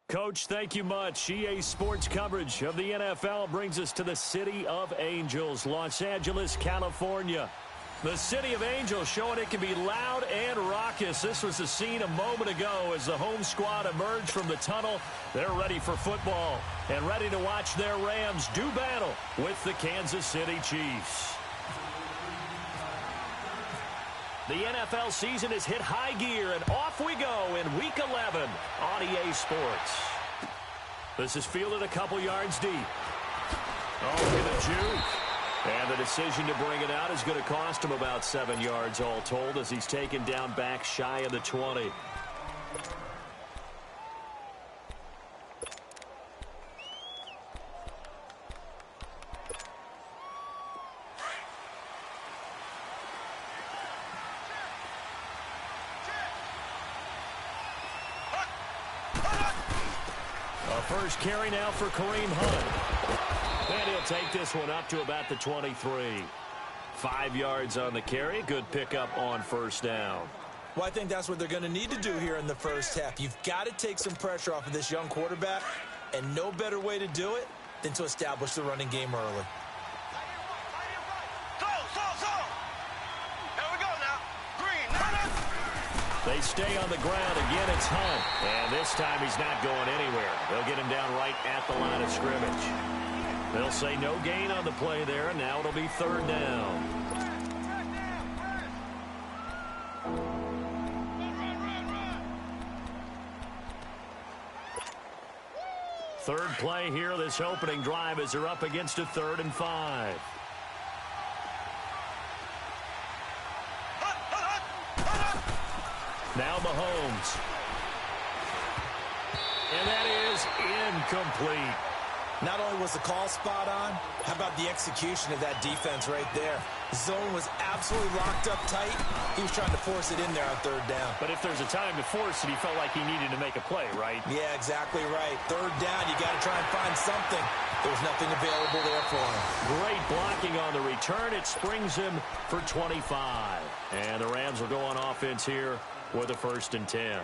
Coach, thank you much. EA Sports coverage of the NFL brings us to the City of Angels, Los Angeles, California. The City of Angels showing it can be loud and raucous. This was the scene a moment ago as the home squad emerged from the tunnel. They're ready for football and ready to watch their Rams do battle with the Kansas City Chiefs. The NFL season has hit high gear, and off we go in Week 11 on EA Sports. This is fielded a couple yards deep. Oh, look at the juke. And the decision to bring it out is going to cost him about 7 yards all told as he's taken down back shy of the 20. First carry now for Kareem Hunt. And he'll take this one up to about the 23. 5 yards on the carry. Good pickup on first down. Well, I think that's what they're going to need to do here in the first half. You've got to take some pressure off of this young quarterback, and no better way to do it than to establish the running game early. They stay on the ground. Again, it's Hunt. And this time he's not going anywhere. They'll get him down right at the line of scrimmage. They'll say no gain on the play there, and now it'll be third down. Third play here, this opening drive, as they're up against a 3rd and 5. Now Mahomes. And that is incomplete. Not only was the call spot on, how about the execution of that defense right there? The zone was absolutely locked up tight. He was trying to force it in there on 3rd down. But if there's a time to force it, he felt like he needed to make a play, right? Yeah, exactly right. 3rd down, you got to try and find something. There was nothing available there for him. Great blocking on the return. It springs him for 25. And the Rams will go on offense here with a 1st and 10.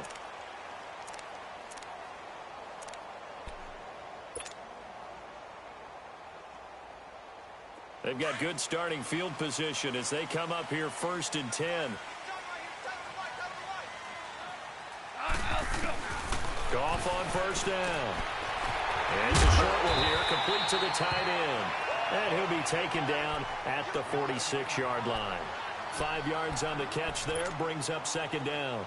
They've got good starting field position as they come up here 1st and 10. Goff on first down. And it's a short one here, complete to the tight end. And he'll be taken down at the 46-yard line. 5 yards on the catch there, brings up 2nd down.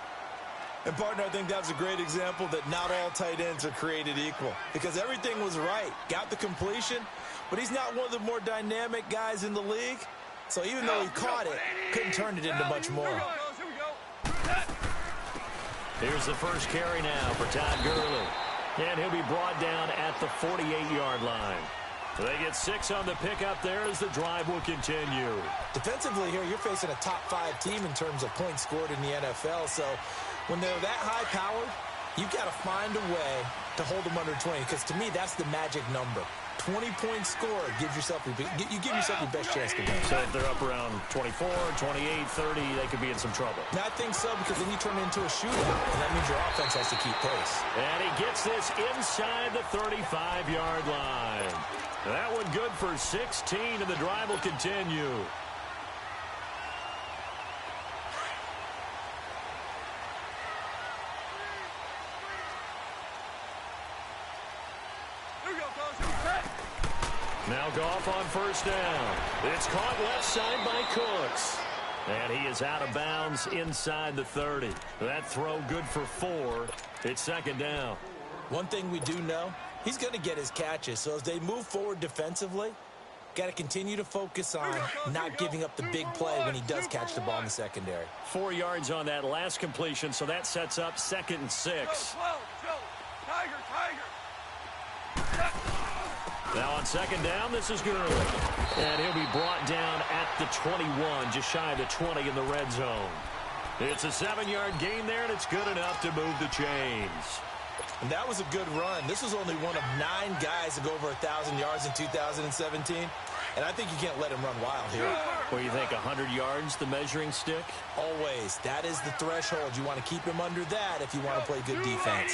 And, partner, I think that's a great example that not all tight ends are created equal. Because everything was right. Got the completion, but he's not one of the more dynamic guys in the league. So even though he caught it, couldn't turn it into much more. Here's the first carry now for Todd Gurley. And he'll be brought down at the 48-yard line. They get 6 on the pickup there as the drive will continue. Defensively here, you're facing a top 5 team in terms of points scored in the NFL. So when they're that high-powered, you've got to find a way to hold them under 20. Because to me, that's the magic number. 20 points scored gives yourself you give yourself your best chance to win. So if they're up around 24, 28, 30, they could be in some trouble. And I think so, because then you turn it into a shootout, and that means your offense has to keep pace. And he gets this inside the 35-yard line. That one good for 16, and the drive will continue. Now Goff on first down. It's caught left side by Cooks. And he is out of bounds inside the 30. That throw good for 4. It's 2nd down. One thing we do know, he's going to get his catches. So as they move forward defensively, got to continue to focus on not giving up the big play when he does catch the ball in the secondary. 4 yards on that last completion, so that sets up 2nd and 6. Now on 2nd down, this is Gurley. And he'll be brought down at the 21, just shy of the 20 in the red zone. It's a 7-yard gain there, and it's good enough to move the chains. And that was a good run. This was only one of 9 guys to go over 1,000 yards in 2017. And I think you can't let him run wild here. What do you think, 100 yards, the measuring stick? Always. That is the threshold. You want to keep him under that if you want to play good defense.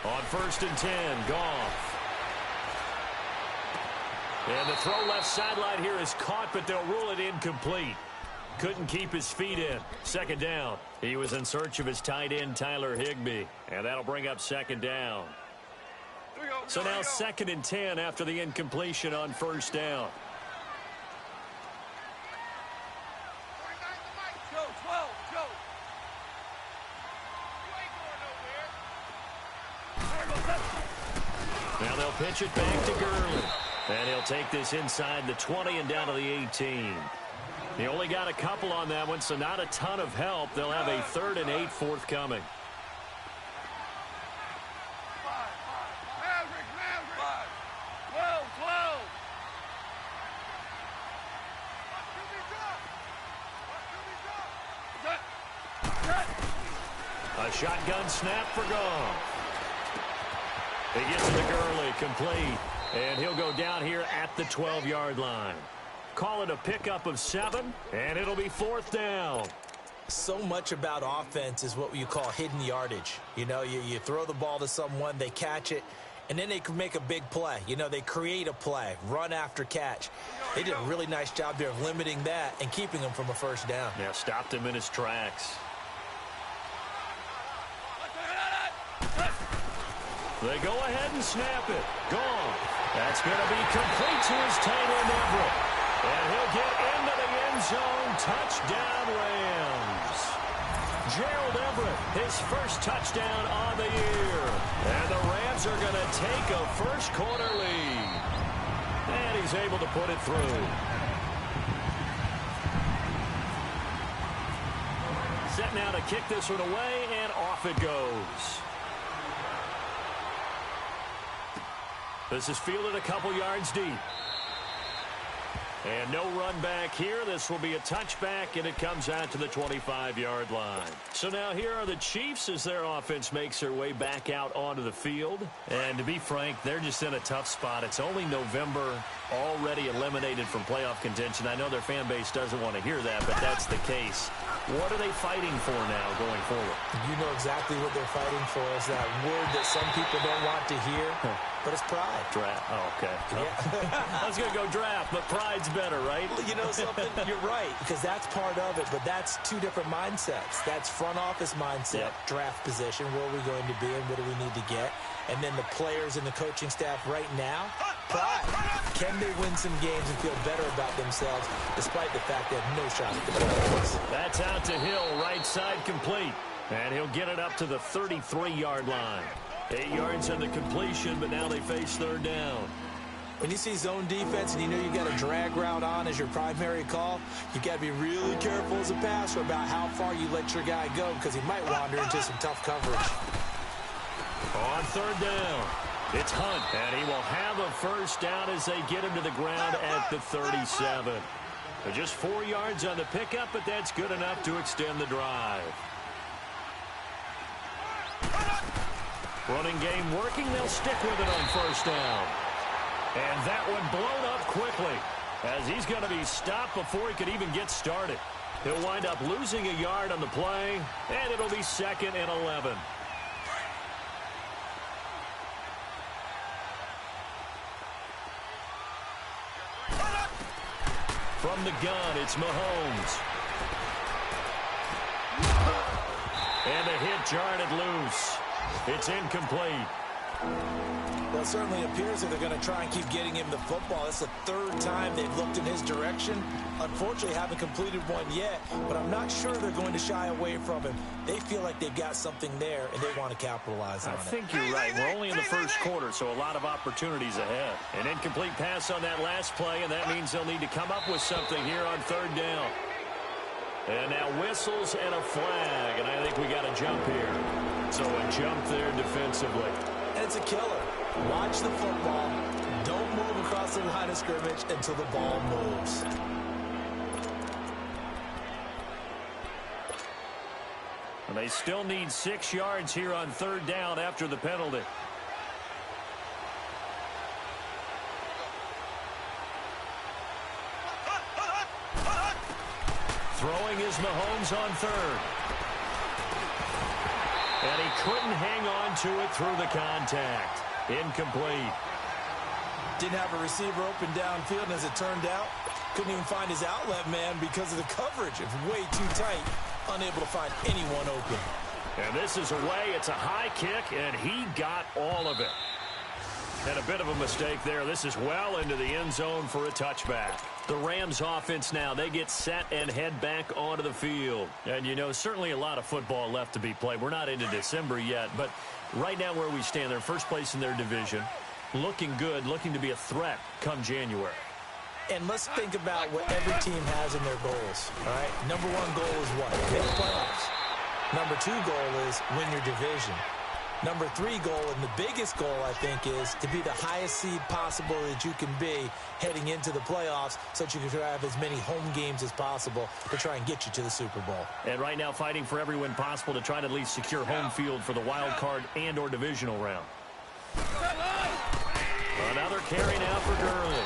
On 1st and 10, Goff. And the throw left sideline here is caught, but they'll rule it incomplete. Couldn't keep his feet in. 2nd down. He was in search of his tight end, Tyler Higbee. And that'll bring up 2nd down. So now 2nd and 10 after the incompletion on 1st down. Now they'll pitch it back to Gurley. And he'll take this inside the 20 and down to the 18. He only got a couple on that one, so not a ton of help. They'll have a 3rd and 8 forthcoming. A shotgun snap for Goff. He gets it to Gurley, complete. And he'll go down here at the 12-yard line. Call it a pickup of 7, and it'll be 4th down. So much about offense is what you call hidden yardage. You know, you throw the ball to someone, they catch it, and then they can make a big play. You know, they create a play, run after catch. They did a really nice job there of limiting that and keeping him from a 1st down. Yeah, stopped him in his tracks. They go ahead and snap it. Gone. That's going to be complete to his tight end, Everett. And he'll get into the end zone. Touchdown, Rams. Gerald Everett, his first touchdown on the year. And the Rams are going to take a first-quarter lead. And he's able to put it through. Set now to kick this one away, and off it goes. This is fielded a couple yards deep. And no run back here. This will be a touchback, and it comes out to the 25-yard line. So now here are the Chiefs as their offense makes their way back out onto the field. And to be frank, they're just in a tough spot. It's only November, already eliminated from playoff contention. I know their fan base doesn't want to hear that, but that's the case. What are they fighting for now going forward? You know exactly what they're fighting for. Is that word that some people don't want to hear, but it's pride. Draft. Oh, okay. Yeah. I was going to go draft, but pride's better, right? You know something? You're right, because that's part of it, but that's two different mindsets. That's front office mindset, draft position, where are we going to be and what do we need to get? And then the players and the coaching staff right now, pride. Can they win some games and feel better about themselves despite the fact they have no shot at the playoffs? That's out to Hill, right side complete. And he'll get it up to the 33-yard line. 8 yards on the completion, but now they face 3rd down. When you see zone defense and you know you got a drag route on as your primary call, you got to be really careful as a passer about how far you let your guy go because he might wander into some tough coverage. On 3rd down, it's Hunt, and he will have a first down as they get him to the ground at the 37. Just 4 yards on the pickup, but that's good enough to extend the drive. Running game working. They'll stick with it on 1st down. And that one blown up quickly as he's going to be stopped before he could even get started. He'll wind up losing a yard on the play, and it'll be 2nd and 11. From the gun, it's Mahomes. And the hit jarred it loose. It's incomplete. Well, it certainly appears that they're going to try and keep getting him the football. That's the 3rd time they've looked in his direction. Unfortunately, haven't completed one yet, but I'm not sure they're going to shy away from him. They feel like they've got something there, and they want to capitalize on it. I think you're right. We're only in the 1st quarter, so a lot of opportunities ahead. An incomplete pass on that last play, and that means they'll need to come up with something here on 3rd down. And now whistles and a flag, and I think we got a jump here. So a jump there defensively. And it's a killer. Watch the football. Don't move across the line of scrimmage until the ball moves. And they still need 6 yards here on 3rd down after the penalty. Throwing is Mahomes on third. And he couldn't hang on to it through the contact. Incomplete. Didn't have a receiver open downfield, and as it turned out, couldn't even find his outlet man because of the coverage. It's way too tight, unable to find anyone open. And this is away. It's a high kick, and he got all of it. And a bit of a mistake there. This is well into the end zone for a touchback. The Rams offense now, they get set and head back onto the field. And, you know, certainly a lot of football left to be played. We're not into December yet, but right now where we stand, they're first place in their division. Looking good, looking to be a threat come January. And let's think about what every team has in their goals, all right? Number one goal is what? Make playoffs. Number two goal is win your division. Number three goal, and the biggest goal, I think, is to be the highest seed possible that you can be heading into the playoffs so that you can have as many home games as possible to try and get you to the Super Bowl. And right now fighting for every win possible to try to at least secure home field for the wild card and or divisional round. Another carry now for Gurley.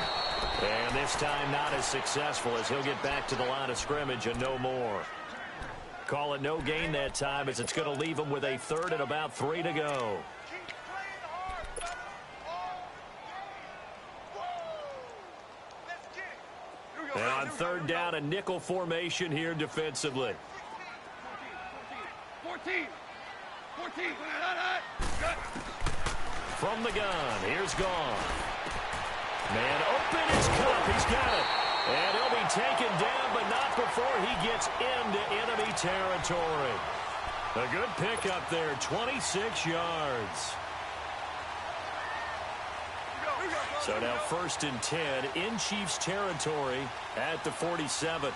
And this time not as successful as he'll get back to the line of scrimmage and no more. Call it no gain that time as it's going to leave him with a third and about 3 to go. And on third down, a nickel formation here defensively. 14. From the gun, here's Gone. Man open, it's Cup, he's got it. And he'll be taken down, but not before he gets into enemy territory. A good pickup there, 26 yards. So now 1st and 10 in Chiefs territory at the 47.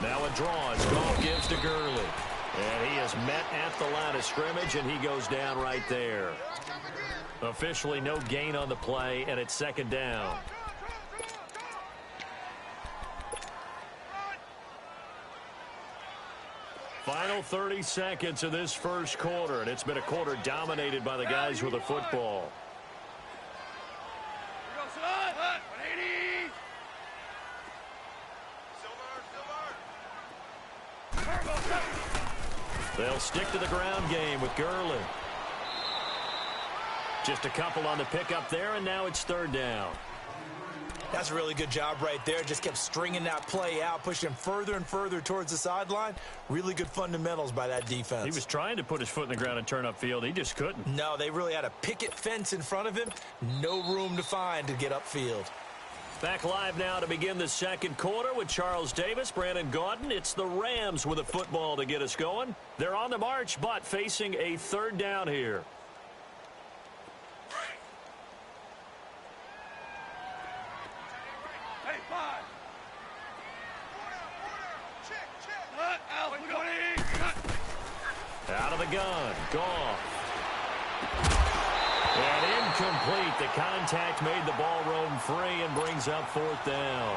Now a draw as Goff gives to Gurley. And he is met at the line of scrimmage, and he goes down right there. Officially no gain on the play, and it's 2nd down. Final 30 seconds of this first quarter, and it's been a quarter dominated by the guys with the football. They'll stick to the ground game with Gurley. Just a couple on the pickup there, and now it's 3rd down. That's a really good job right there. Just kept stringing that play out, pushing him further and further towards the sideline. Really good fundamentals by that defense. He was trying to put his foot in the ground and turn upfield. He just couldn't. No, they really had a picket fence in front of him. No room to find to get upfield. Back live now to begin the second quarter with Charles Davis, Brandon Gaudin. It's the Rams with a football to get us going. They're on the march, but facing a 3rd down here. Out of the gun, Goff. And incomplete. The contact made the ball roam free and brings up 4th down.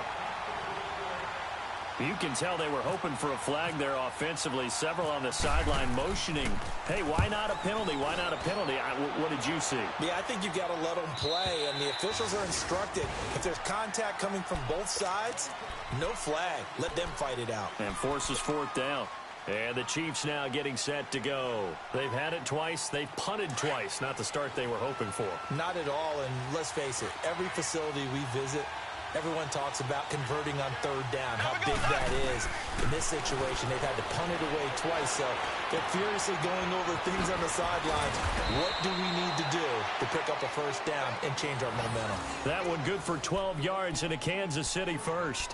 You can tell they were hoping for a flag there offensively. Several on the sideline motioning. Hey, why not a penalty? Why not a penalty? What did you see? Yeah, I think you've got to let them play, and the officials are instructed. If there's contact coming from both sides, no flag. Let them fight it out. And forces 4th down. And the Chiefs now getting set to go. They've had it twice. They've punted twice. Not the start they were hoping for. Not at all, and let's face it, every facility we visit, everyone talks about converting on 3rd down, how big that is. In this situation, they've had to punt it away twice, so they're furiously going over things on the sidelines. What do we need to do to pick up a 1st down and change our momentum? That one good for 12 yards into Kansas City first.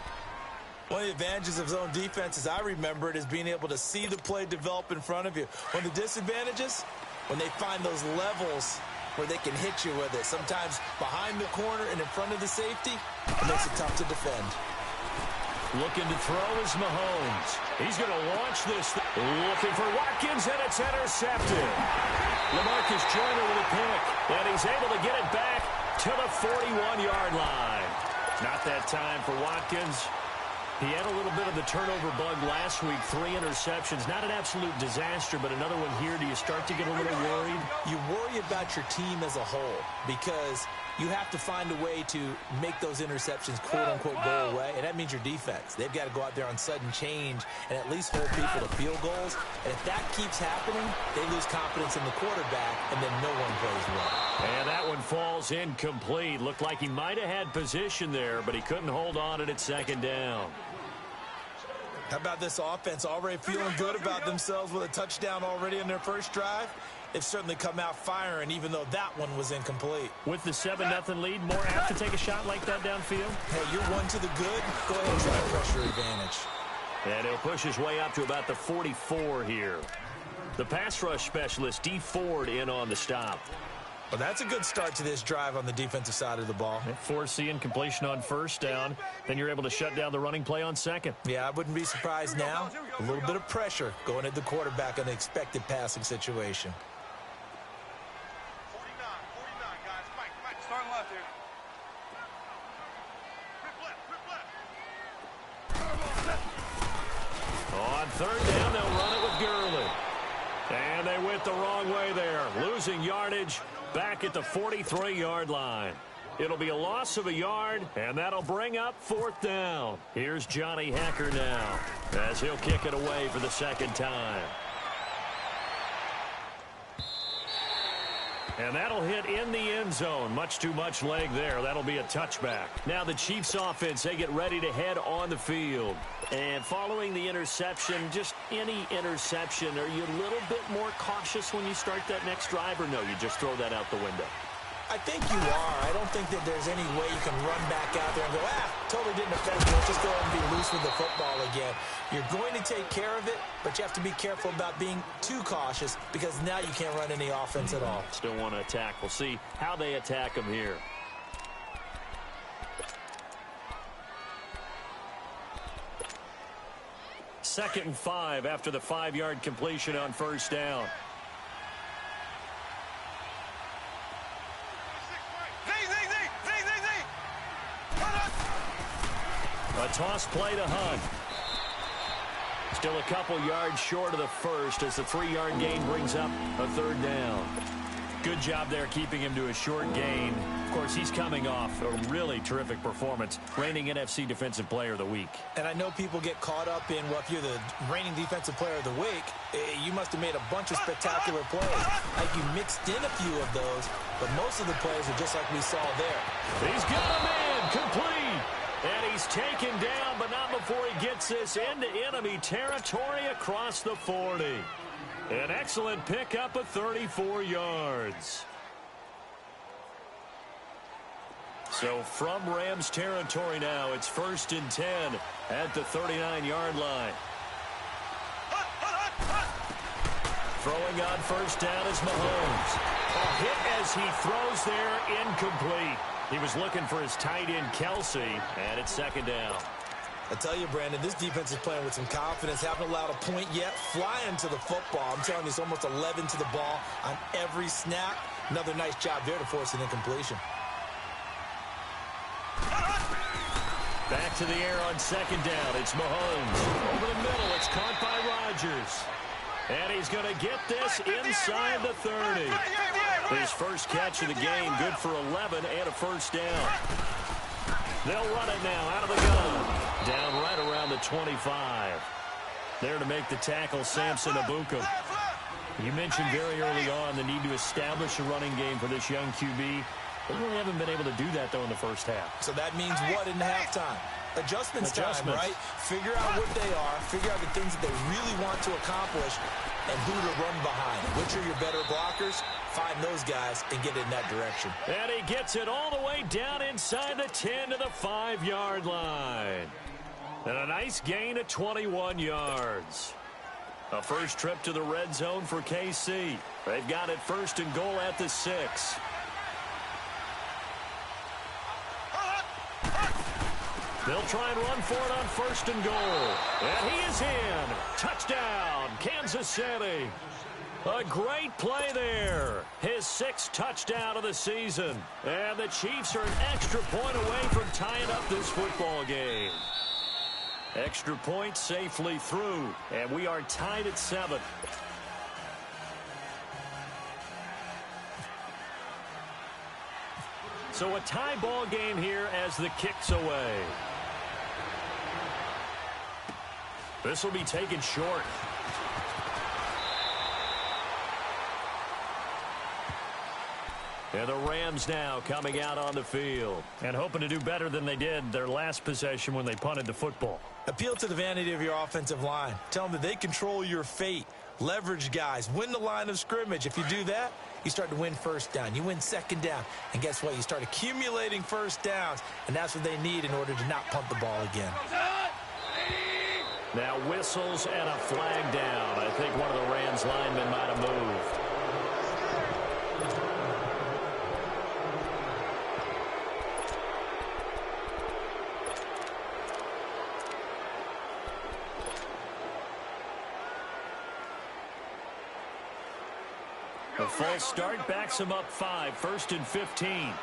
One of the advantages of zone defense, as I remember it, is being able to see the play develop in front of you. One of the disadvantages, when they find those levels where they can hit you with it. Sometimes behind the corner and in front of the safety, it makes it tough to defend. Looking to throw is Mahomes. He's going to launch this. Looking for Watkins, and it's intercepted. LaMarcus Joyner with a pick, and he's able to get it back to the 41-yard line. Not that time for Watkins. He had a little bit of the turnover bug last week, 3 interceptions. Not an absolute disaster, but another one here. Do you start to get a little worried? You worry about your team as a whole because you have to find a way to make those interceptions quote-unquote go away, and that means your defense. They've got to go out there on sudden change and at least hold people to field goals. And if that keeps happening, they lose confidence in the quarterback, and then no one plays well. And that one falls incomplete. Looked like he might have had position there, but he couldn't hold on it at second down. How about this offense already feeling good about themselves with a touchdown already in their first drive? They've certainly come out firing, even though that one was incomplete. With the 7-0 lead, more apt to take a shot like that downfield? Hey, you're one to the good. Go ahead and try pressure advantage. And he'll push his way up to about the 44 here. The pass rush specialist, D. Ford, in on the stop. Well, that's a good start to this drive on the defensive side of the ball. Forcing completion on first down. Then you're able to shut down the running play on second. Yeah, I wouldn't be surprised now. A little bit of pressure going at the quarterback in an expected passing situation. 49, guys. Mike, starting left here. On third down, they'll run it with Gurley. And they went the wrong way there, losing yardage back at the 43-yard line. It'll be a loss of a yard, and that'll bring up fourth down. Here's Johnny Hecker now, as he'll kick it away for the second time. And that'll hit in the end zone. Much too much leg there. That'll be a touchback. Now the Chiefs offense, they get ready to head on the field. And following the interception, just any interception, are you a little bit more cautious when you start that next drive, or no, you just throw that out the window? I think you are. I don't think that there's any way you can run back out there and go, totally didn't affect me. Let's just go ahead and be loose with the football again. You're going to take care of it, but you have to be careful about being too cautious because now you can't run any offense at all. Still want to attack. We'll see how they attack him here. Second and 5 after the 5-yard completion on first down. A toss play to Hunt. Still a couple yards short of the first as the 3-yard gain brings up a third down. Good job there keeping him to a short gain. Of course, he's coming off a really terrific performance, reigning NFC Defensive Player of the Week. And I know people get caught up in, well, if you're the reigning Defensive Player of the Week, you must have made a bunch of spectacular plays. Like you mixed in a few of those, but most of the plays are just like we saw there. He's got a man complete. And he's taken down, but not before he gets this into enemy territory across the 40. An excellent pickup of 34 yards. So from Rams territory now, it's 1st and 10 at the 39-yard line. Throwing on first down is Mahomes. A hit as he throws there, incomplete. He was looking for his tight end, Kelsey, and it's second down. I tell you, Brandon, this defense is playing with some confidence. Haven't allowed a point yet. Flying to the football. I'm telling you, it's almost 11 to the ball on every snap. Another nice job there to force an incompletion. Back to the air on second down. It's Mahomes. Over the middle, it's caught by Rodgers. And he's going to get this inside the 30. His first catch of the game, good for 11 and a first down. They'll run it now out of the gun. Down right around the 25. There to make the tackle, Samson Abuka. You mentioned very early on the need to establish a running game for this young QB. They really haven't been able to do that, though, in the first half. So that means what in halftime? Adjustments time, right? Figure out what they are, figure out the things that they really want to accomplish, and who to run behind. Which are your better blockers? Find those guys and get in that direction. And he gets it all the way down inside the 10 to the 5-yard line. And a nice gain of 21 yards. A first trip to the red zone for KC. They've got it 1st and goal at the 6. They'll try and run for it on 1st and goal. And he is in. Touchdown, Kansas City. A great play there. His 6th touchdown of the season. And the Chiefs are an extra point away from tying up this football game. Extra point safely through. And we are tied at 7. So a tie ball game here as the kick's away. This will be taken short. And the Rams now coming out on the field and hoping to do better than they did their last possession when they punted the football. Appeal to the vanity of your offensive line. Tell them that they control your fate. Leverage guys. Win the line of scrimmage. If you do that, you start to win first down. You win second down. And guess what? You start accumulating first downs. And that's what they need in order to not punt the ball again. Now whistles and a flag down. I think one of the Rams linemen might have moved. The false start backs him up 5, 1st and 15.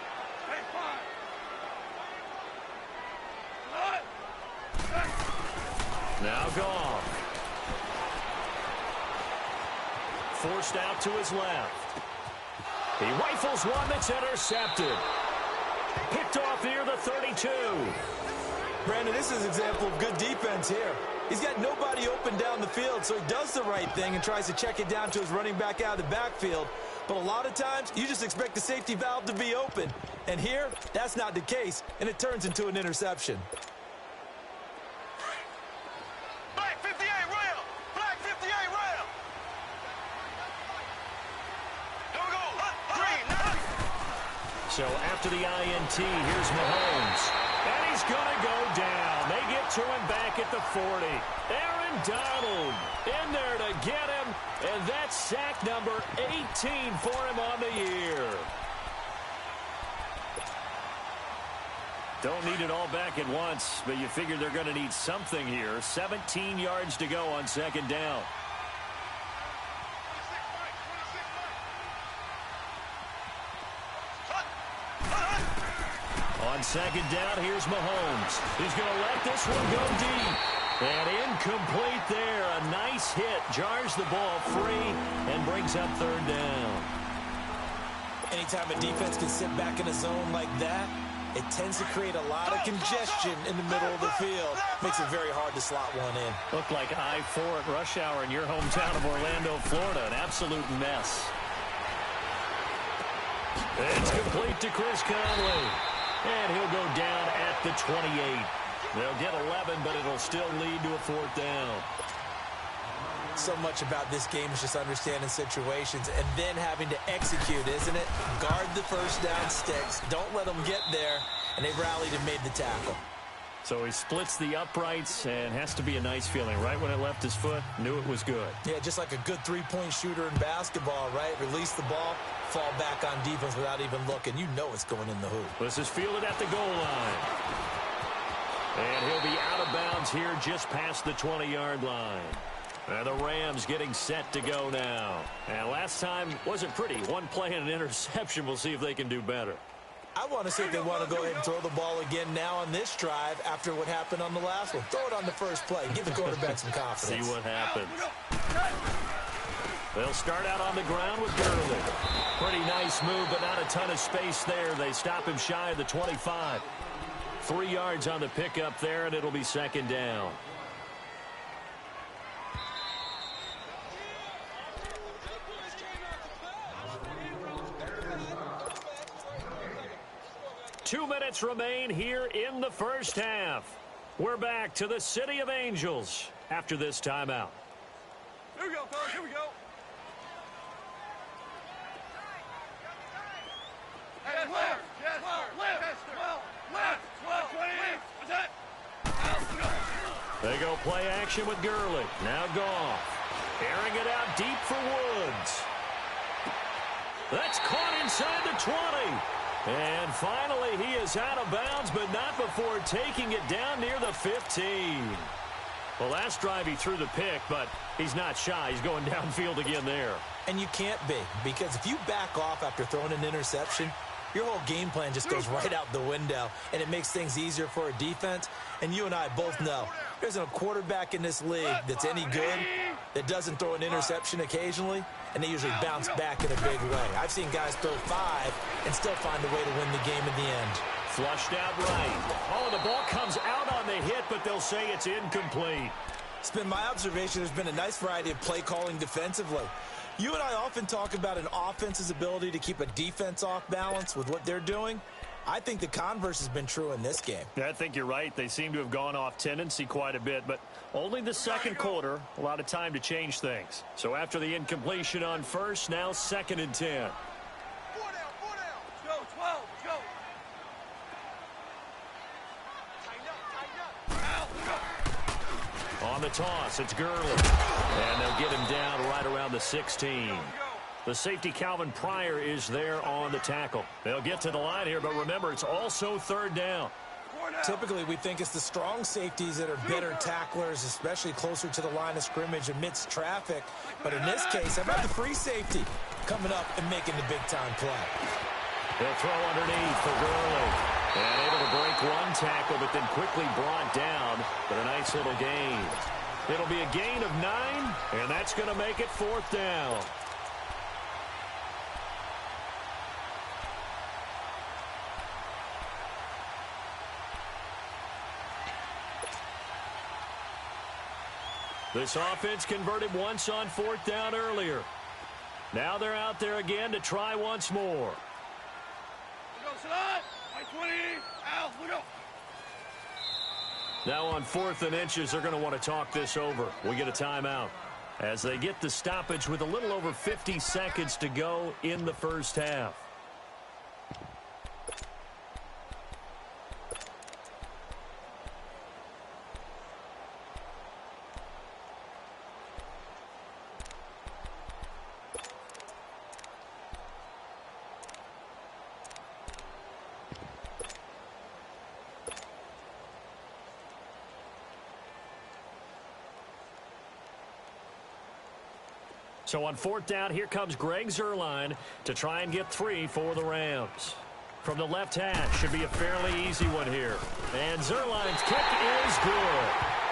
Now Goff. Forced out to his left. He rifles one that's intercepted. Picked off near the 32. Brandon, this is an example of good defense here. He's got nobody open down the field, so he does the right thing and tries to check it down to his running back out of the backfield. But a lot of times, you just expect the safety valve to be open. And here, that's not the case, and it turns into an interception. Black 58 rail! Black 58 rail! Don't go! Green! So after the INT, here's Mahomes. And he's going to go down. They get to him back at the 40. Aaron Donald in there to get him. And that's sack number 18 for him on the year. Don't need it all back at once, but you figure they're going to need something here. 17 yards to go on second down. On second down, here's Mahomes. He's going to let this one go deep. And incomplete there. A nice hit. Jars the ball free and brings up third down. Anytime a defense can sit back in a zone like that, it tends to create a lot of congestion in the middle of the field. Makes it very hard to slot one in. Looked like I-4 at rush hour in your hometown of Orlando, Florida. An absolute mess. It's complete to Chris Conley. And he'll go down at the 28. They'll get 11, but it'll still lead to a fourth down. So much about this game is just understanding situations and then having to execute, isn't it? Guard the first down sticks. Don't let them get there. And they rallied and made the tackle. So he splits the uprights and has to be a nice feeling. Right when it left his foot, knew it was good. Yeah, just like a good three-point shooter in basketball, right? Release the ball, fall back on defense without even looking. You know it's going in the hoop. This is fielded at the goal line. And he'll be out of bounds here just past the 20-yard line. And the Rams getting set to go now. And last time wasn't pretty. One play and an interception. We'll see if they can do better. I want to see if they want to go ahead and throw the ball again now on this drive after what happened on the last one. Throw it on the first play. Give the quarterback some confidence. See what happens. They'll start out on the ground with Gurley. Pretty nice move, but not a ton of space there. They stop him shy of the 25. 3 yards on the pickup there, and it'll be second down. Two minutes remain here in the first half. We're back to the City of Angels after this timeout. Here we go, fellas. Here we go. Hey, left. Yes, left. 20. What's that? They go play action with Gurley. Now Goff. Airing it out deep for Woods. That's caught inside the 20. And finally, he is out of bounds, but not before taking it down near the 15. Well, last drive he threw the pick, but he's not shy. He's going downfield again there. And you can't be, because if you back off after throwing an interception, your whole game plan just goes right out the window, and it makes things easier for a defense. And you and I both know there isn't a quarterback in this league that's any good that doesn't throw an interception occasionally. and they usually bounce back in a big way. I've seen guys throw 5 and still find a way to win the game at the end. Flushed out right. Oh, the ball comes out on the hit, but they'll say it's incomplete. It's been my observation there's been a nice variety of play calling defensively. You and I often talk about an offense's ability to keep a defense off balance with what they're doing. I think the converse has been true in this game. Yeah, I think you're right. They seem to have gone off tendency quite a bit, but only the second quarter, a lot of time to change things. So after the incompletion on first, now 2nd and 10. 4 down. Let's go, 12, let's go. Tighten up. On the toss, it's Gurley. And they'll get him down right around the 16. The safety, Calvin Pryor, is there on the tackle. They'll get to the line here, but remember, it's also 3rd down. Typically, we think it's the strong safeties that are better tacklers, especially closer to the line of scrimmage amidst traffic. But in this case, how about the free safety coming up and making the big-time play? They'll throw underneath for Gurley. And able to break one tackle, but then quickly brought down. But a nice little gain. It'll be a gain of 9, and that's going to make it 4th down. This offense converted once on 4th down earlier. Now they're out there again to try once more. Go, Salah. 20. Al, we go. Now on 4th and inches, they're going to want to talk this over. We get a timeout as they get the stoppage with a little over 50 seconds to go in the first half. So on 4th down, here comes Greg Zuerlein to try and get 3 for the Rams. From the left hash, should be a fairly easy one here. And Zuerlein's kick is good.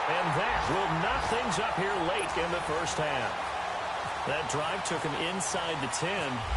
And that will knock things up here late in the first half. That drive took him inside the 10.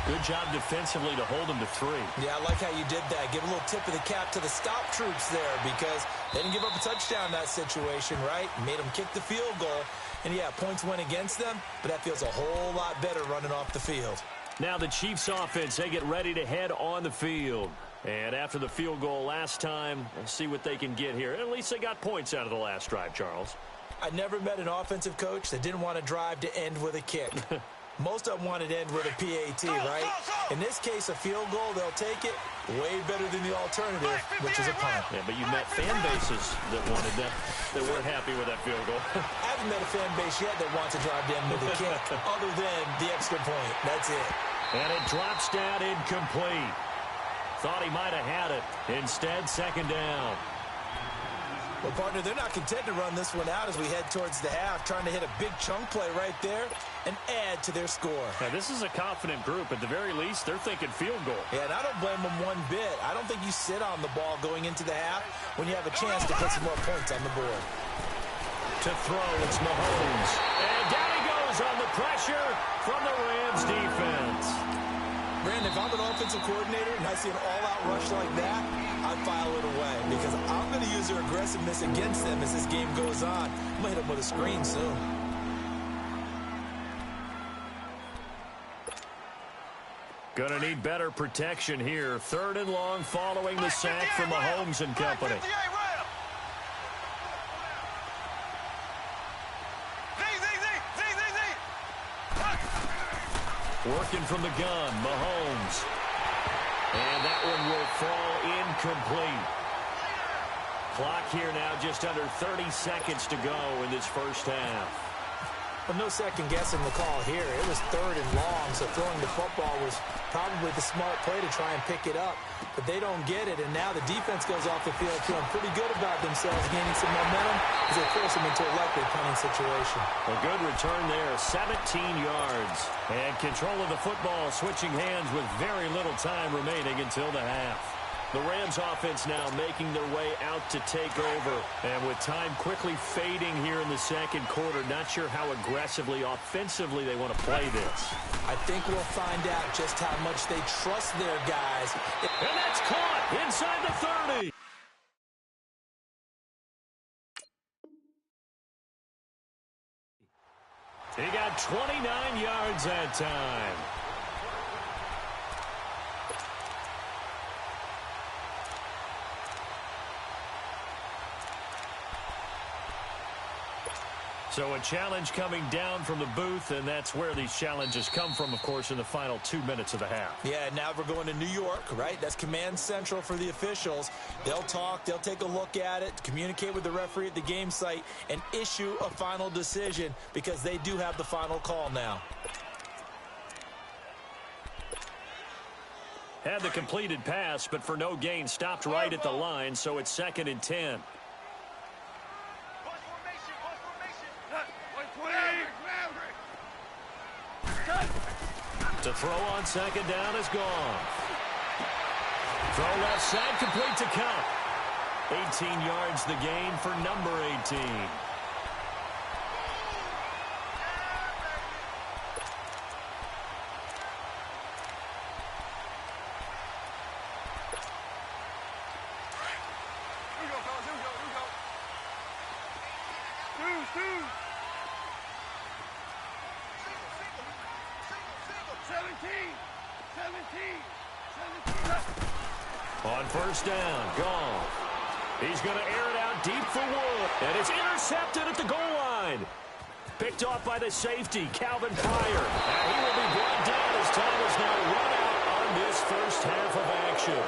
Good job defensively to hold him to 3. Yeah, I like how you did that. Give a little tip of the cap to the stop troops there because they didn't give up a touchdown in that situation, right? Made them kick the field goal. And, yeah, points went against them, but that feels a whole lot better running off the field. Now the Chiefs offense, they get ready to head on the field. And after the field goal last time, we'll see what they can get here. At least they got points out of the last drive, Charles. I never met an offensive coach that didn't want to drive to end with a kick. Most of them wanted to end with a PAT, right? In this case, a field goal, they'll take it way better than the alternative, which is a punt. Yeah, but you met fan bases that wanted that, that weren't happy with that field goal. I haven't met a fan base yet that wants to drive to end with a kick, other than the extra point. That's it. And it drops down incomplete. Thought he might have had it. Instead, 2nd down. Well, partner, they're not content to run this one out as we head towards the half, trying to hit a big chunk play right there and add to their score. Now, this is a confident group. At the very least, they're thinking field goal. Yeah, and I don't blame them one bit. I don't think you sit on the ball going into the half when you have a chance to put some more points on the board. To throw, it's Mahomes. And down he goes on the pressure from the Rams defense. Brandon, if I'm an offensive coordinator and I see an all-out rush like that, I'd file it away because I'm going to use their aggressiveness against them as this game goes on. I'm going to hit them with a screen soon. Going to need better protection here. 3rd and long following the sack from Mahomes and company. Working from the gun, Mahomes. And that one will fall incomplete. Clock here now just under 30 seconds to go in this first half. Well, no second guessing the call here. It was 3rd and long, so throwing the football was probably the smart play to try and pick it up. But they don't get it, and now the defense goes off the field feeling pretty good about themselves, gaining some momentum as they force them into a likely punting situation. A good return there, 17 yards. And control of the football switching hands with very little time remaining until the half. The Rams offense now making their way out to take over. And with time quickly fading here in the second quarter, not sure how aggressively, offensively they want to play this. I think we'll find out just how much they trust their guys. And that's caught inside the 30. He got 29 yards that time. So a challenge coming down from the booth, and that's where these challenges come from, of course, in the final 2 minutes of the half. Yeah, now we're going to New York, right? That's command central for the officials. They'll talk, they'll take a look at it, communicate with the referee at the game site, and issue a final decision because they do have the final call now. Had the completed pass, but for no gain, stopped right at the line, so it's 2nd and 10. To throw on 2nd down is gone. Throw left side, complete to Cup. 18 yards the gain for number 18. On 1st down, gone. He's going to air it out deep for Wood. And it's intercepted at the goal line. Picked off by the safety, Calvin Pryor. And he will be brought down as time is now run out on this first half of action.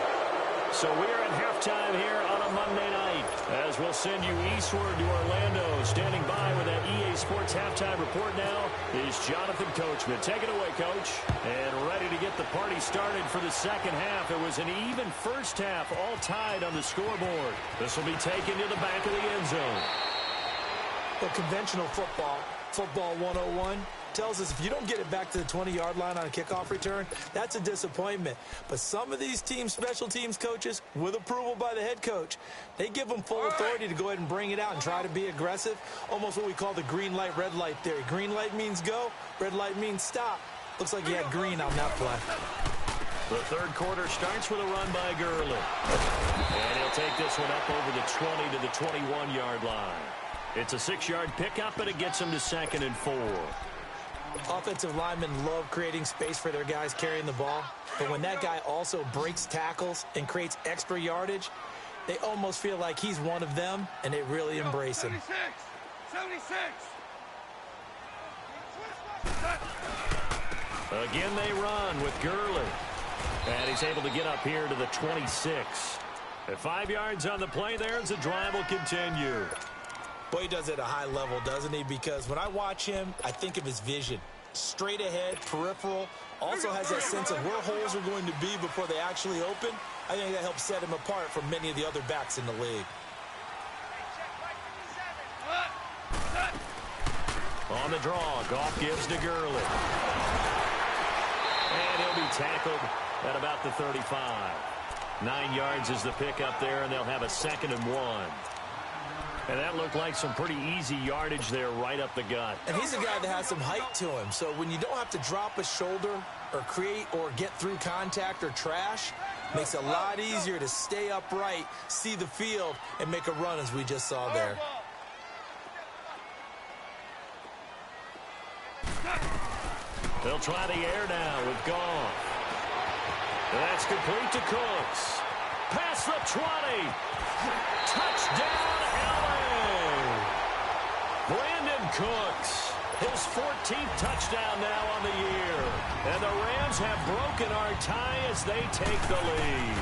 So we are at halftime here on a Monday night, as we'll send you eastward to Orlando. Standing by with that EA Sports halftime report now is Jonathan Coachman. Take it away, Coach. And ready to get the party started for the second half. It was an even first half, all tied on the scoreboard. This will be taken to the back of the end zone. Well, conventional football 101, tells us if you don't get it back to the 20-yard line on a kickoff return, that's a disappointment. But some of these special teams coaches, with approval by the head coach, they give them full authority to go ahead and bring it out and try to be aggressive, almost what we call the green light, red light theory. Green light means go, red light means stop. Looks like he had green on that play. The third quarter starts with a run by Gurley. And he'll take this one up over the 20 to the 21-yard line. It's a 6-yard pickup, and it gets him to 2nd and 4. Offensive linemen love creating space for their guys carrying the ball. But when that guy also breaks tackles and creates extra yardage, they almost feel like he's one of them, and they really embrace him. 76. Again, they run with Gurley. And he's able to get up here to the 26. At 5 yards on the play there as the drive will continue. Boy, he does it at a high level, doesn't he? Because when I watch him, I think of his vision. Straight ahead, peripheral. Also has that sense of where holes are going to be before they actually open. I think that helps set him apart from many of the other backs in the league. On the draw, Goff gives to Gurley. And he'll be tackled at about the 35. 9 yards is the pickup there, and they'll have a 2nd and 1. And that looked like some pretty easy yardage there right up the gut. And he's a guy that has some height to him. So when you don't have to drop a shoulder or create or get through contact or trash, makes it a lot easier to stay upright, see the field, and make a run as we just saw there. They'll try the air now with Goff. That's complete to Cooks. Past the 20. Touchdown, LA. Brandon Cooks, his 14th touchdown now on the year. And the Rams have broken our tie as they take the lead.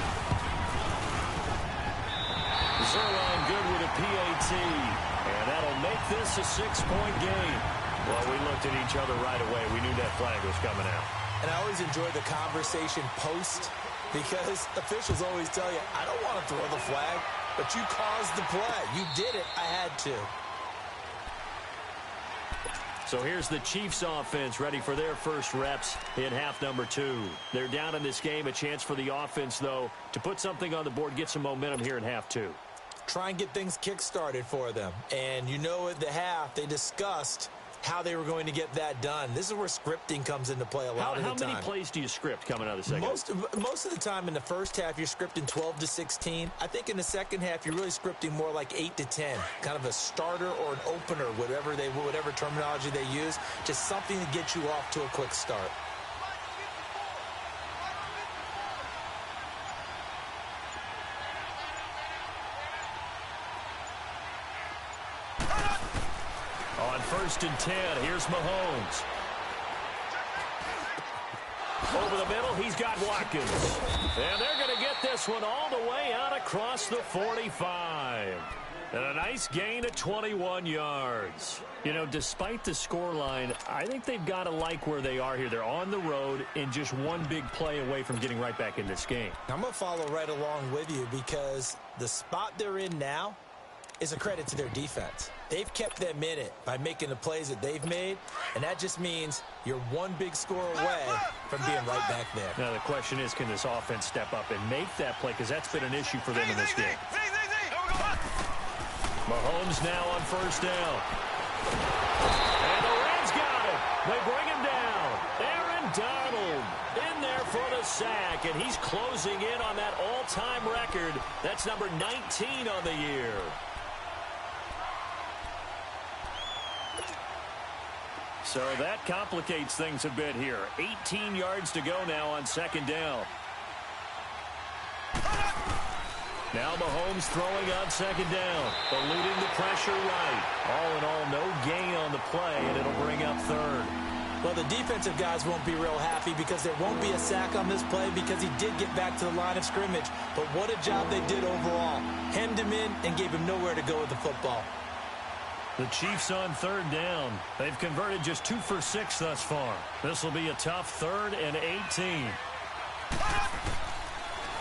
Zerline good with a PAT. And that'll make this a 6-point game. Well, we looked at each other right away. We knew that flag was coming out. And I always enjoy the conversation post because officials always tell you, I don't want to throw the flag, but you caused the play. You did it. I had to. So here's the Chiefs offense ready for their first reps in half number 2. They're down in this game. A chance for the offense, though, to put something on the board, get some momentum here in half 2. Try and get things kick-started for them. And you know at the half, they discussed how they were going to get that done. This is where scripting comes into play a lot of the time. How many plays do you script coming out of the second? Most of the time in the first half, you're scripting 12 to 16. I think in the second half, you're really scripting more like 8 to 10. Kind of a starter or an opener, whatever terminology they use. Just something to get you off to a quick start. On 1st and 10, here's Mahomes. Over the middle, he's got Watkins. And they're going to get this one all the way out across the 45. And a nice gain of 21 yards. You know, despite the scoreline, I think they've got to like where they are here. They're on the road and just one big play away from getting right back in this game. I'm going to follow right along with you because the spot they're in now is a credit to their defense. They've kept them in it by making the plays that they've made, and that just means you're one big score away from being right back there. Now, the question is, can this offense step up and make that play? Because that's been an issue for them in this game. Mahomes now on 1st down. And the Rams got it. They bring him down. Aaron Donald in there for the sack, and he's closing in on that all-time record. That's number 19 on the year. So that complicates things a bit here. 18 yards to go now on 2nd down. Now Mahomes throwing on 2nd down, eluding the pressure right. All in all, no gain on the play, and it'll bring up 3rd. Well, the defensive guys won't be real happy because there won't be a sack on this play because he did get back to the line of scrimmage. But what a job they did overall. Hemmed him in and gave him nowhere to go with the football. The Chiefs on 3rd down. They've converted just 2 for 6 thus far. This will be a tough 3rd and 18.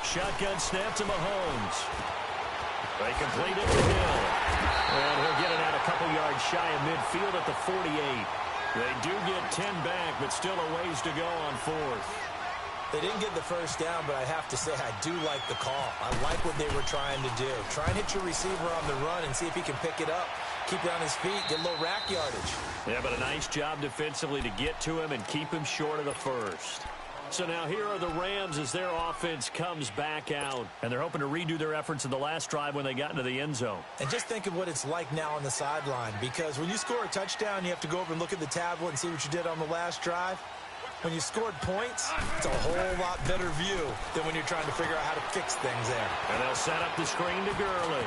Shotgun snap to Mahomes. They complete it to Hill. And he'll get it out a couple yards shy of midfield at the 48. They do get 10 back, but still a ways to go on 4th. They didn't get the 1st down, but I have to say I do like the call. I like what they were trying to do. Try and hit your receiver on the run and see if he can pick it up. Keep it on his feet, get a little rack yardage. Yeah, but a nice job defensively to get to him and keep him short of the 1st. So now here are the Rams as their offense comes back out. And they're hoping to redo their efforts in the last drive when they got into the end zone. And just think of what it's like now on the sideline. Because when you score a touchdown, you have to go over and look at the tablet and see what you did on the last drive. When you scored points, it's a whole lot better view than when you're trying to figure out how to fix things there. And they'll set up the screen to Gurley.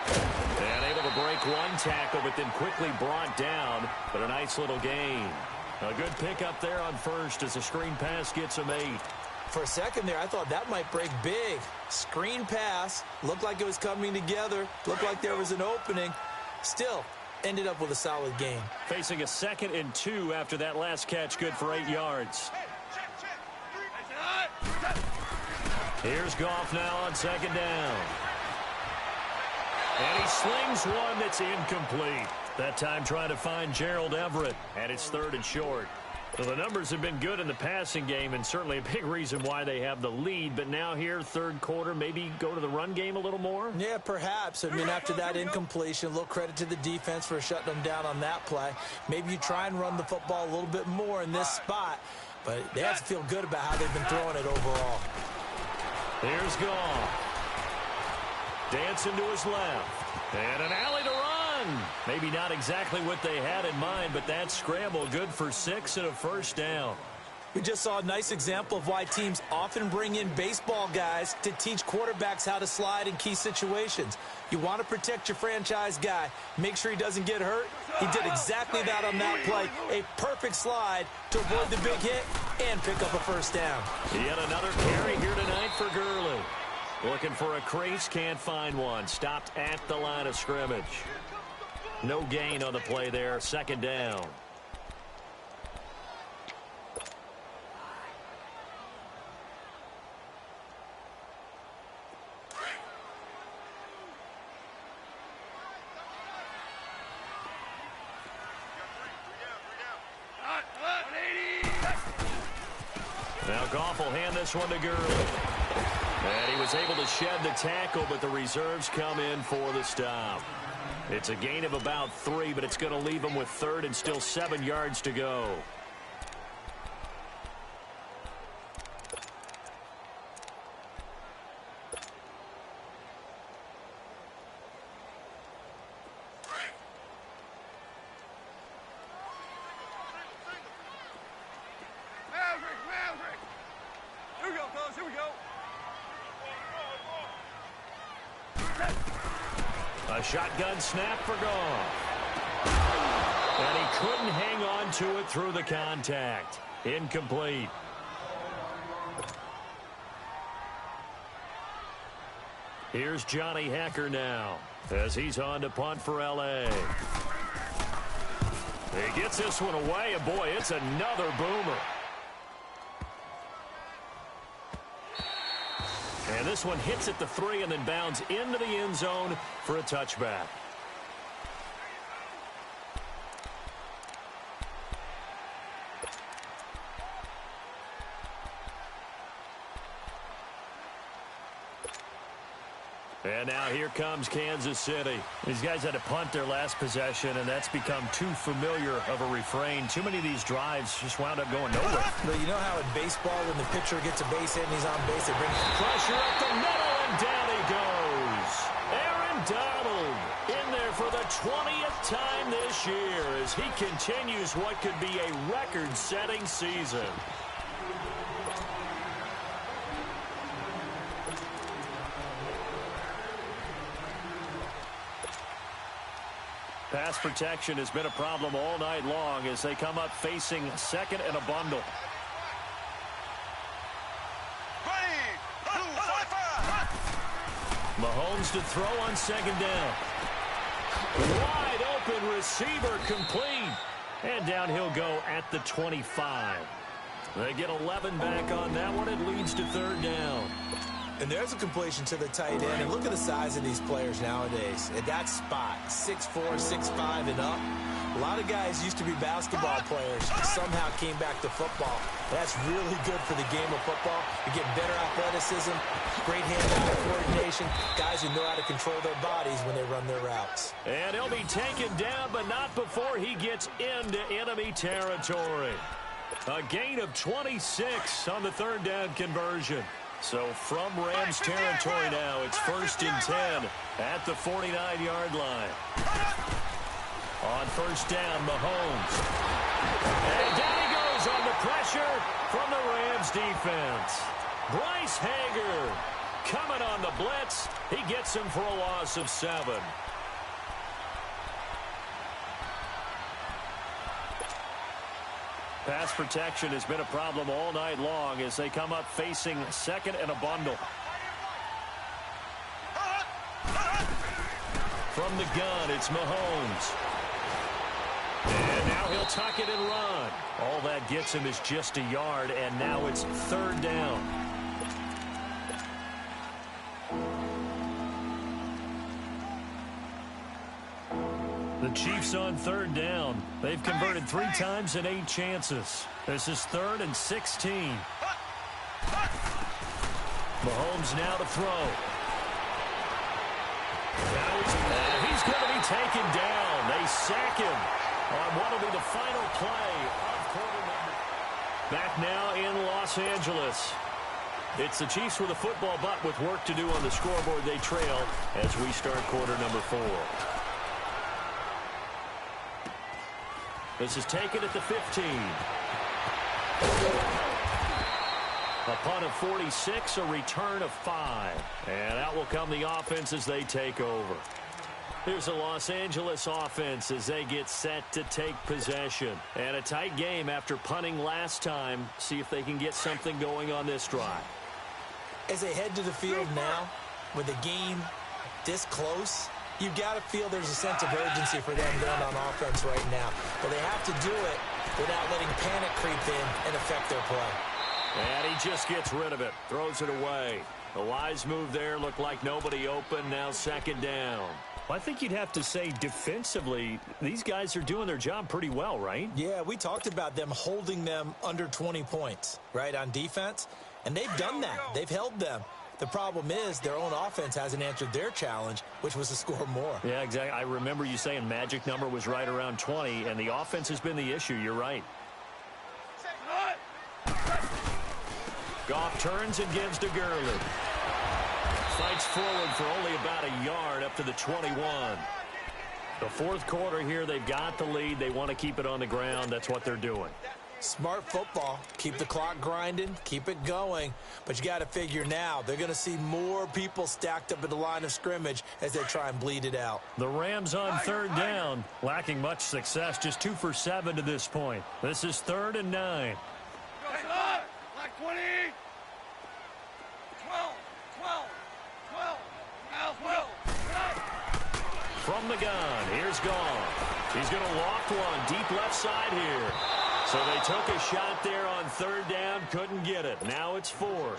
And able to break one tackle, but then quickly brought down. But a nice little gain. A good pickup there on 1st as the screen pass gets him 8. For a second there, I thought that might break big. Screen pass, looked like it was coming together, looked like there was an opening. Still, ended up with a solid gain. Facing a 2nd and 2 after that last catch, good for 8 yards. Here's Goff now on 2nd down. And he slings one that's incomplete. That time trying to find Gerald Everett. And it's 3rd and short. Well, the numbers have been good in the passing game and certainly a big reason why they have the lead. But now here, 3rd quarter, maybe go to the run game a little more? Yeah, perhaps. I mean, after that incompletion, a little credit to the defense for shutting them down on that play. Maybe you try and run the football a little bit more in this spot. But they have to feel good about how they've been throwing it overall. Here's Goff. Dancing to his left. And an alley to run. Maybe not exactly what they had in mind, but that scramble good for 6 and a 1st down. We just saw a nice example of why teams often bring in baseball guys to teach quarterbacks how to slide in key situations. You want to protect your franchise guy. Make sure he doesn't get hurt. He did exactly that on that play. A perfect slide to avoid the big hit and pick up a 1st down. Yet another carry here tonight for Gurley. Looking for a crease, can't find one. Stopped at the line of scrimmage. No gain on the play there, 2nd down. Goff will hand this one to Gurley. And he was able to shed the tackle, but the reserves come in for the stop. It's a gain of about 3, but it's going to leave him with 3rd and still 7 yards to go. Here we go, fellas. Here we go. A shotgun snap for Goff. And he couldn't hang on to it through the contact. Incomplete. Here's Johnny Hacker now as he's on to punt for L.A. He gets this one away, and boy, it's another boomer. And this one hits at the 3 and then bounds into the end zone for a touchback. And now here comes Kansas City. These guys had to punt their last possession, and that's become too familiar of a refrain. Too many of these drives just wound up going nowhere. But you know how in baseball, when the pitcher gets a base hit and he's on base, they bring pressure up the middle, and down he goes. Aaron Donald in there for the 20th time this year as he continues what could be a record-setting season. Pass protection has been a problem all night long as they come up facing 2nd and a bundle. Mahomes to throw on 2nd down. Wide open receiver complete. And down he'll go at the 25. They get 11 back on that one. It leads to 3rd down. And there's a completion to the tight end. And look at the size of these players nowadays. At that spot, 6'4", 6'5", and up. A lot of guys used to be basketball players, somehow came back to football. That's really good for the game of football. You get better athleticism, great hand-eye coordination, guys who know how to control their bodies when they run their routes. And he'll be taken down, but not before he gets into enemy territory. A gain of 26 on the 3rd down conversion. So from Rams territory now, it's 1st and 10 at the 49-yard line. On 1st down, Mahomes. And down he goes on the pressure from the Rams defense. Bryce Hager coming on the blitz. He gets him for a loss of 7. Pass protection has been a problem all night long as they come up facing 2nd and a bundle. From the gun, it's Mahomes. And now he'll tuck it and run. All that gets him is just a yard, and now it's 3rd down. The Chiefs on 3rd down. They've converted 3 times in 8 chances. This is 3rd and 16. Mahomes now to throw. Now he's going to be taken down. They sack him on what will be the final play of quarter number. Back now in Los Angeles. It's the Chiefs with a football, but with work to do on the scoreboard. They trail as we start quarter number 4. This is taken at the 15. A punt of 46, a return of 5. And out will come the offense as they take over. Here's the Los Angeles offense as they get set to take possession. And a tight game after punting last time. See if they can get something going on this drive. As they head to the field now, with the game this close, you've got to feel there's a sense of urgency for them going on offense right now. But they have to do it without letting panic creep in and affect their play. And he just gets rid of it, throws it away. A wise move there, looked like nobody open, now 2nd down. I think you'd have to say defensively, these guys are doing their job pretty well, right? Yeah, we talked about them holding them under 20 points, right, on defense. And they've done that. They've held them. The problem is their own offense hasn't answered their challenge, which was to score more. Yeah, exactly. I remember you saying magic number was right around 20, and the offense has been the issue. You're right. Goff turns and gives to Gurley. Fights forward for only about a yard up to the 21. The fourth quarter here, they've got the lead. They want to keep it on the ground. That's what they're doing. Smart football. Keep the clock grinding. Keep it going. But you got to figure now they're going to see more people stacked up at the line of scrimmage as they try and bleed it out. The Rams on third down. Lacking much success. Just 2 for 7 to this point. This is 3rd and 9. Like 20. 12. From the gun, here's Goff. He's going to loft one deep left side here. So they took a shot there on 3rd down, couldn't get it. Now it's 4th.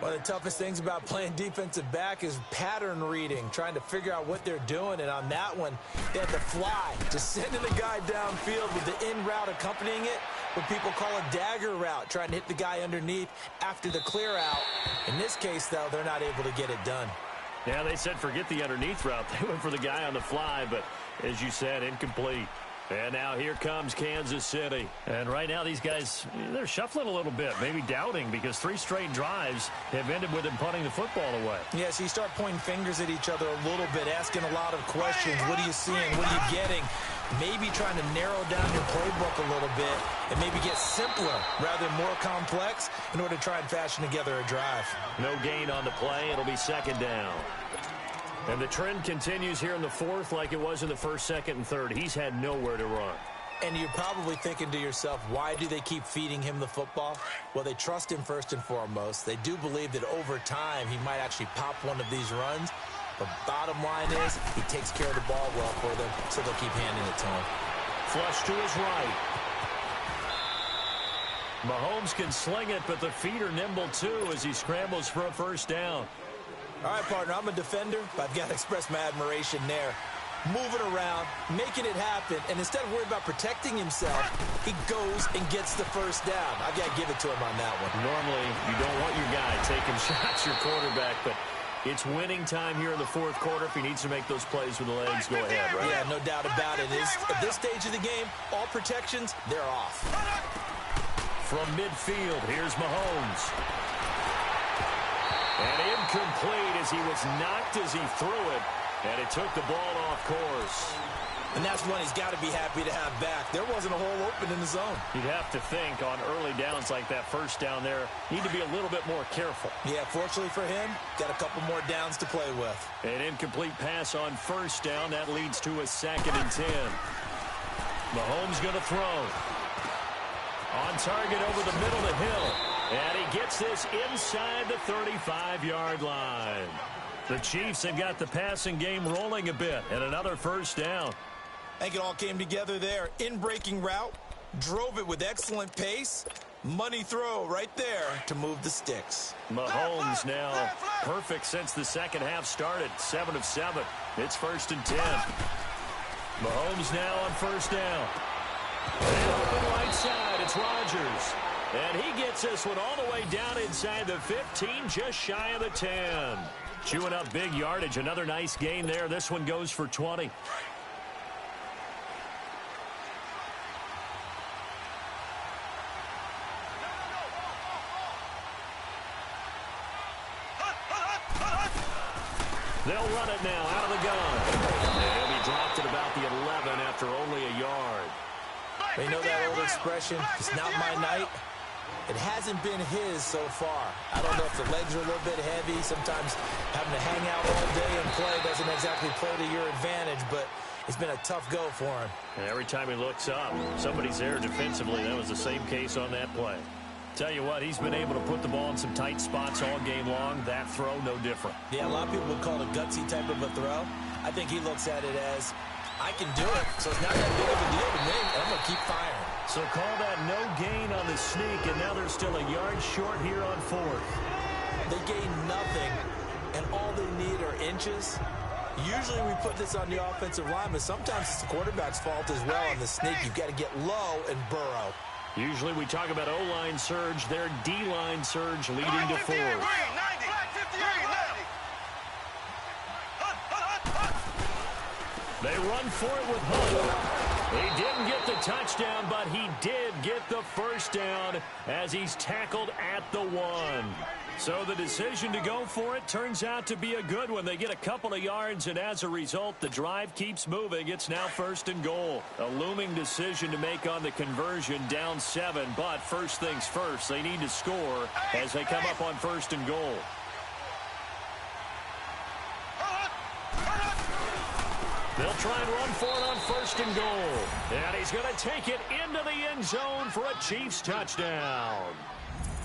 One of the toughest things about playing defensive back is pattern reading, trying to figure out what they're doing. And on that one, they had to fly, just sending the guy downfield with the in route accompanying it, what people call a dagger route, trying to hit the guy underneath after the clear out. In this case, though, they're not able to get it done. Yeah, they said forget the underneath route. They went for the guy on the fly, but as you said, incomplete. And now here comes Kansas City. And right now these guys, they're shuffling a little bit, maybe doubting, because 3 straight drives have ended with them punting the football away. Yeah, so you start pointing fingers at each other a little bit, asking a lot of questions. What are you seeing? What are you getting? Maybe trying to narrow down your playbook a little bit and maybe get simpler rather than more complex in order to try and fashion together a drive. No gain on the play. It'll be 2nd down. And the trend continues here in the 4th like it was in the 1st, 2nd, and 3rd. He's had nowhere to run. And you're probably thinking to yourself, why do they keep feeding him the football? Well, they trust him first and foremost. They do believe that over time he might actually pop one of these runs. But bottom line is he takes care of the ball well for them, so they'll keep handing it to him. Flush to his right. Mahomes can sling it, but the feet are nimble too as he scrambles for a 1st down. All right, partner, I'm a defender, but I've got to express my admiration there. Moving around, making it happen, and instead of worrying about protecting himself, he goes and gets the 1st down. I've got to give it to him on that one. Normally, you don't want your guy taking shots, your quarterback, but it's winning time here in the 4th quarter. If he needs to make those plays with the legs, go ahead, right? Yeah, no doubt about it. At this stage of the game, all protections, they're off. From midfield, here's Mahomes. And incomplete as he was knocked as he threw it, and it took the ball off course. And that's one he's got to be happy to have back. There wasn't a hole open in the zone. You'd have to think on early downs like that 1st down there, need to be a little bit more careful. Yeah, fortunately for him, got a couple more downs to play with. An incomplete pass on 1st down. That leads to a 2nd and 10. Mahomes going to throw. On target over the middle to Hill. And he gets this inside the 35-yard line. The Chiefs have got the passing game rolling a bit, and another 1st down. I think it all came together there. In-breaking route, drove it with excellent pace. Money throw right there to move the sticks. Mahomes now perfect since the 2nd half started. 7 of 7. It's 1st and 10. Mahomes now on 1st down. And open right side, it's Rodgers. And he gets this one all the way down inside the 15, just shy of the 10. Chewing up big yardage. Another nice gain there. This one goes for 20. They'll run it now out of the gun. And he'll be dropped at about the 11 after only a yard. You know that old expression, it's not my night? It hasn't been his so far. I don't know if the legs are a little bit heavy. Sometimes having to hang out all day and play doesn't exactly play to your advantage, but it's been a tough go for him. And every time he looks up, somebody's there defensively. That was the same case on that play. Tell you what, he's been able to put the ball in some tight spots all game long. That throw, no different. Yeah, a lot of people would call it a gutsy type of a throw. I think he looks at it as, I can do it, so it's not that big of a deal to me, and I'm going to keep firing. So call that no gain on the sneak, and now they're still a yard short here on 4th. They gain nothing, and all they need are inches. Usually we put this on the offensive line, but sometimes it's the quarterback's fault as well on the sneak. You've got to get low and burrow. Usually we talk about O-line surge, their D-line surge leading to fourth. They run for it with Hunt. He didn't get the touchdown, but he did get the first down as he's tackled at the 1. So the decision to go for it turns out to be a good one. They get a couple of yards, and as a result, the drive keeps moving. It's now 1st and goal. A looming decision to make on the conversion, down 7. But first things first, they need to score as they come up on 1st and goal. They'll try and run for it on 1st and goal. And he's going to take it into the end zone for a Chiefs touchdown.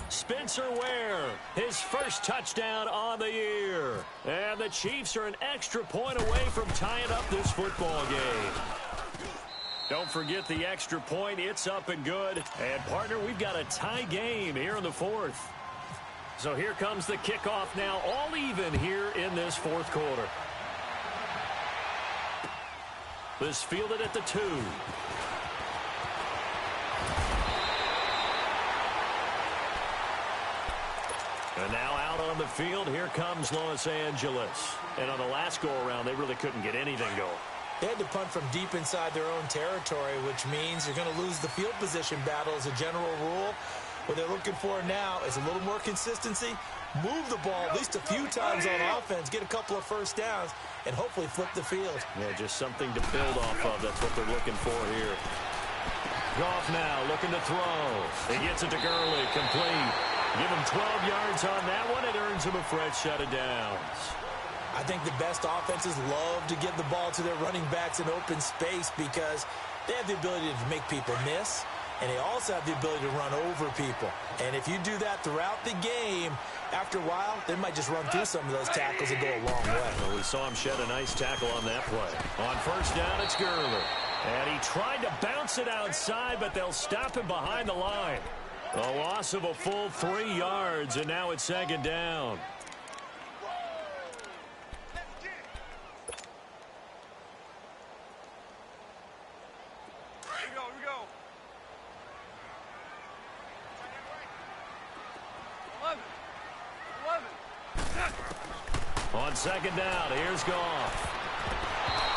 Spencer Ware, his first touchdown on the year. And the Chiefs are an extra point away from tying up this football game. Don't forget the extra point. It's up and good. And, partner, we've got a tie game here in the 4th. So here comes the kickoff now, all even here in this 4th quarter. This fielded at the 2. And now out on the field, here comes Los Angeles. And on the last go-around, they really couldn't get anything going. They had to punt from deep inside their own territory, which means you're going to lose the field position battle as a general rule. What they're looking for now is a little more consistency, move the ball at least a few times on offense, get a couple of first downs, and hopefully flip the field. Yeah, just something to build off of. That's what they're looking for here. Goff now looking to throw. He gets it to Gurley, complete. Give him 12 yards on that one. It earns him a fresh set of downs. I think the best offenses love to get the ball to their running backs in open space because they have the ability to make people miss, and they also have the ability to run over people. And if you do that throughout the game, after a while, they might just run through some of those tackles and go a long way. Well, we saw him shed a nice tackle on that play. On 1st down, it's Gurley. And he tried to bounce it outside, but they'll stop him behind the line. A loss of a full 3 yards, and now it's 2nd down. Here we go. 11. On 2nd down, here's Goff.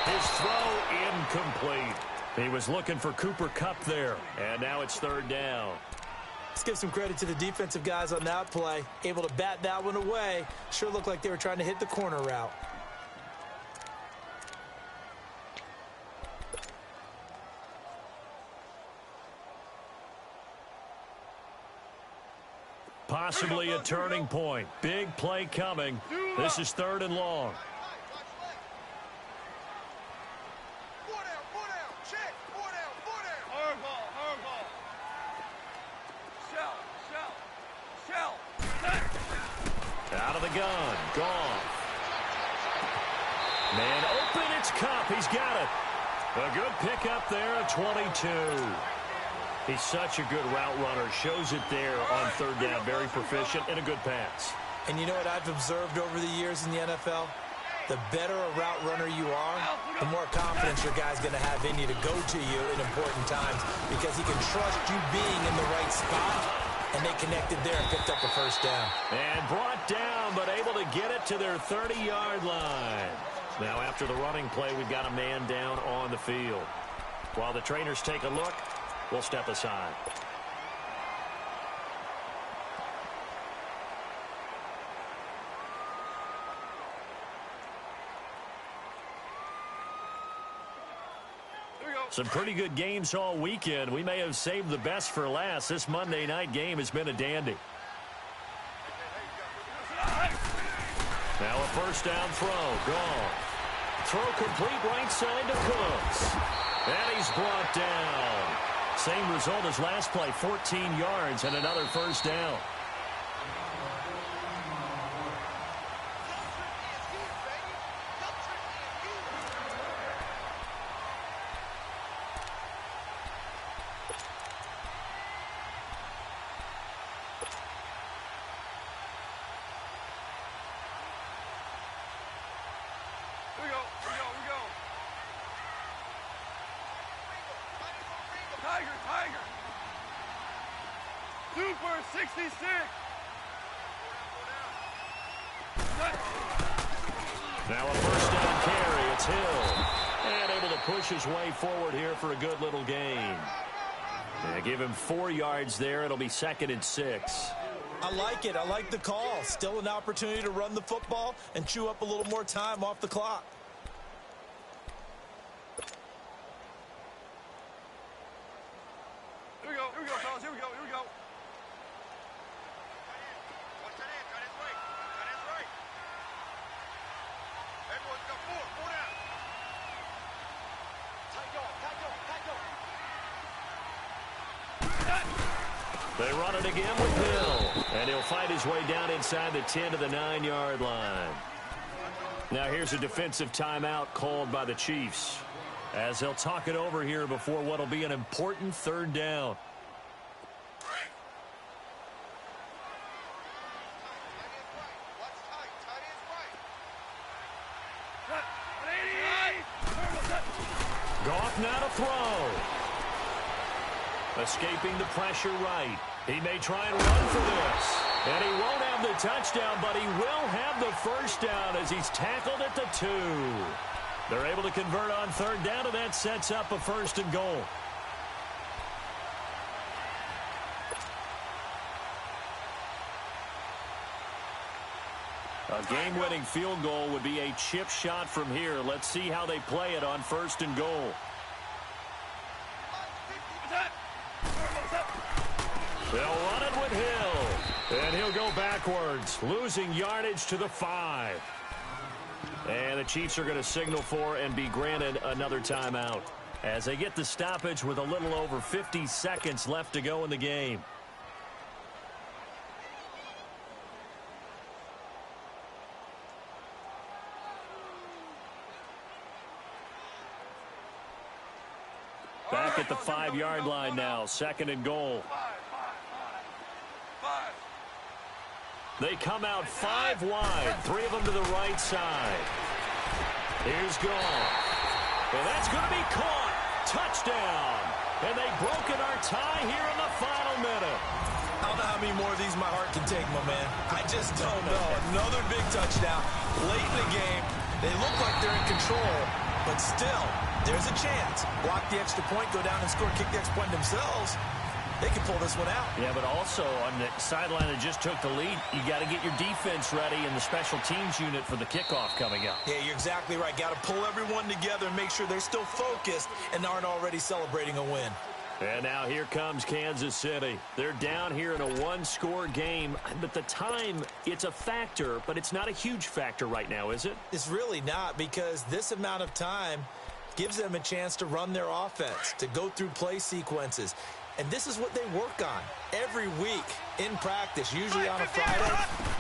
His throw incomplete. He was looking for Cooper Kupp there, and now it's 3rd down. Let's give some credit to the defensive guys on that play. Able to bat that one away. Sure looked like they were trying to hit the corner route. Possibly a turning point. Big play coming. This is 3rd and long. Out of the gun. Goff. Man open. It's Kupp. He's got it. A good pickup there at 22. He's such a good route runner. Shows it there on 3rd down. Very proficient and a good pass. And you know what I've observed over the years in the NFL? The better a route runner you are, the more confidence your guy's going to have in you to go to you in important times because he can trust you being in the right spot. And they connected there and picked up a 1st down. And brought down, but able to get it to their 30-yard line. Now, after the running play, we've got a man down on the field. While the trainers take a look, we'll step aside. Some pretty good games all weekend. We may have saved the best for last. This Monday night game has been a dandy. Now a 1st down throw. Goff. Throw complete right side to Cooks. And he's brought down. Same result as last play, 14 yards and another 1st down. Here we go. Tiger. Super 66. Now a first down carry. It's Hill. And able to push his way forward here for a good little gain. Yeah, give him 4 yards there. It'll be 2nd and 6. I like it. I like the call. Still an opportunity to run the football and chew up a little more time off the clock. Here we go, fellas. Here we go. Watch that in. Got his right. Everyone's got 4 down. Tight go. They run it again with Hill. And he'll fight his way down inside the 10 to the 9-yard line. Now here's a defensive timeout called by the Chiefs, as they'll talk it over here before what'll be an important 3rd down. Goff now to throw. Escaping the pressure right. He may try and run for this. And he won't have the touchdown, but he will have the first down as he's tackled at the 2. They're able to convert on 3rd down, and that sets up a 1st and goal. A game-winning field goal would be a chip shot from here. Let's see how they play it on 1st and goal. They'll run it with Hill. And he'll go backwards, losing yardage to the 5. And the Chiefs are going to signal for and be granted another timeout as they get the stoppage with a little over 50 seconds left to go in the game. Back at the 5-yard line now, 2nd and goal. They come out 5 wide, 3 of them to the right side. Here's Goff. And that's going to be caught. Touchdown. And they've broken our tie here in the final minute. I don't know how many more of these my heart can take, my man. I just don't know. Another big touchdown late in the game. They look like they're in control, but still, there's a chance. Block the extra point, go down and score, kick the extra point themselves. They can pull this one out. Yeah, but also on the sideline that just took the lead, you got to get your defense ready and the special teams unit for the kickoff coming up. Yeah, you're exactly right. Got to pull everyone together and make sure they're still focused and aren't already celebrating a win. And now here comes Kansas City. They're down here in a 1-score game, but the time, it's a factor, but it's not a huge factor right now, is it? It's really not, because this amount of time gives them a chance to run their offense, to go through play sequences. And this is what they work on every week in practice, usually on a Friday.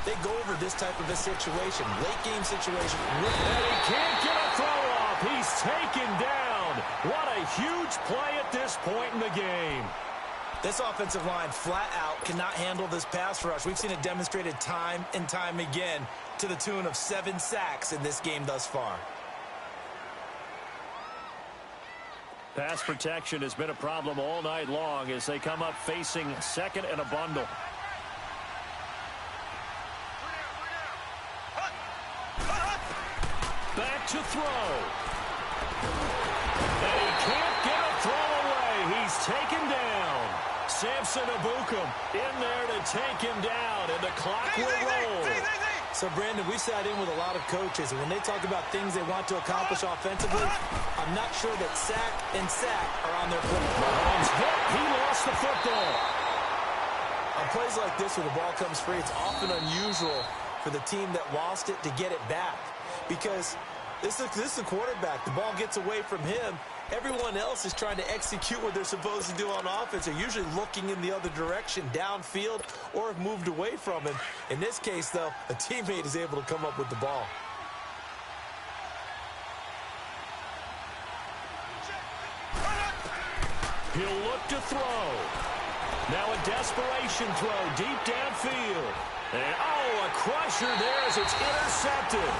They go over this type of a situation, late-game situation. And he can't get a throw off. He's taken down. What a huge play at this point in the game. This offensive line flat out cannot handle this pass rush. We've seen it demonstrated time and time again to the tune of 7 sacks in this game thus far. Pass protection has been a problem all night long as they come up facing 2nd and a bundle. Back to throw. And he can't get a throw away. He's taken down. Samson Abukum in there to take him down, and the clock will roll. So, Brandon, we sat in with a lot of coaches, and when they talk about things they want to accomplish offensively, I'm not sure that sack and sack are on their plate. Mahomes hit. He lost the football. On plays like this where the ball comes free, it's often unusual for the team that lost it to get it back, because this is the quarterback. The ball gets away from him. Everyone else is trying to execute what they're supposed to do on offense. They're usually looking in the other direction, downfield, or have moved away from him. In this case, though, a teammate is able to come up with the ball. He'll look to throw. Now a desperation throw deep downfield. And, oh, a crusher there as it's intercepted.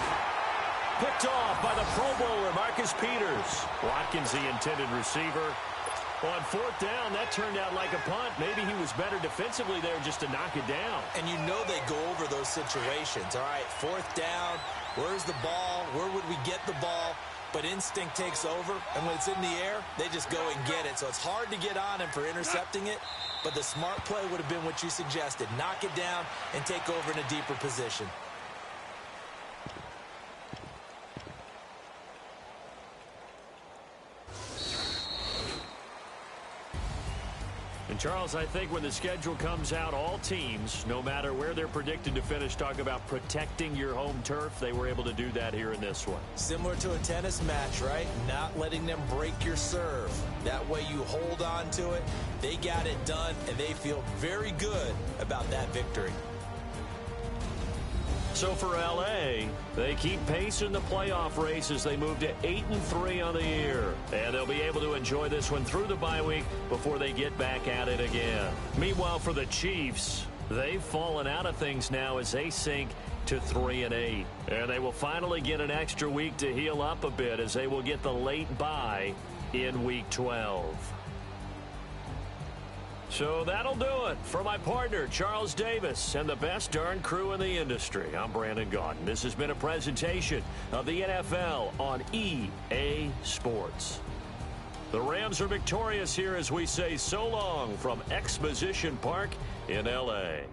Picked off by the Pro Bowler, Marcus Peters. Watkins, the intended receiver. On fourth down, that turned out like a punt. Maybe he was better defensively there just to knock it down. And you know they go over those situations. All right, fourth down, where's the ball? Where would we get the ball? But instinct takes over, and when it's in the air, they just go and get it. So it's hard to get on him for intercepting it, but the smart play would have been what you suggested. Knock it down and take over in a deeper position. And, Charles, I think when the schedule comes out, all teams, no matter where they're predicted to finish, talk about protecting your home turf. They were able to do that here in this one. Similar to a tennis match, right? Not letting them break your serve. That way you hold on to it. They got it done, and they feel very good about that victory. So for L.A., they keep pace in the playoff race as they move to 8-3 on the year. And they'll be able to enjoy this one through the bye week before they get back at it again. Meanwhile, for the Chiefs, they've fallen out of things now as they sink to 3-8. And they will finally get an extra week to heal up a bit as they will get the late bye in Week 12. So that'll do it. For my partner, Charles Davis, and the best darn crew in the industry, I'm Brandon Gaudin. This has been a presentation of the NFL on EA Sports. The Rams are victorious here as we say so long from Exposition Park in L.A.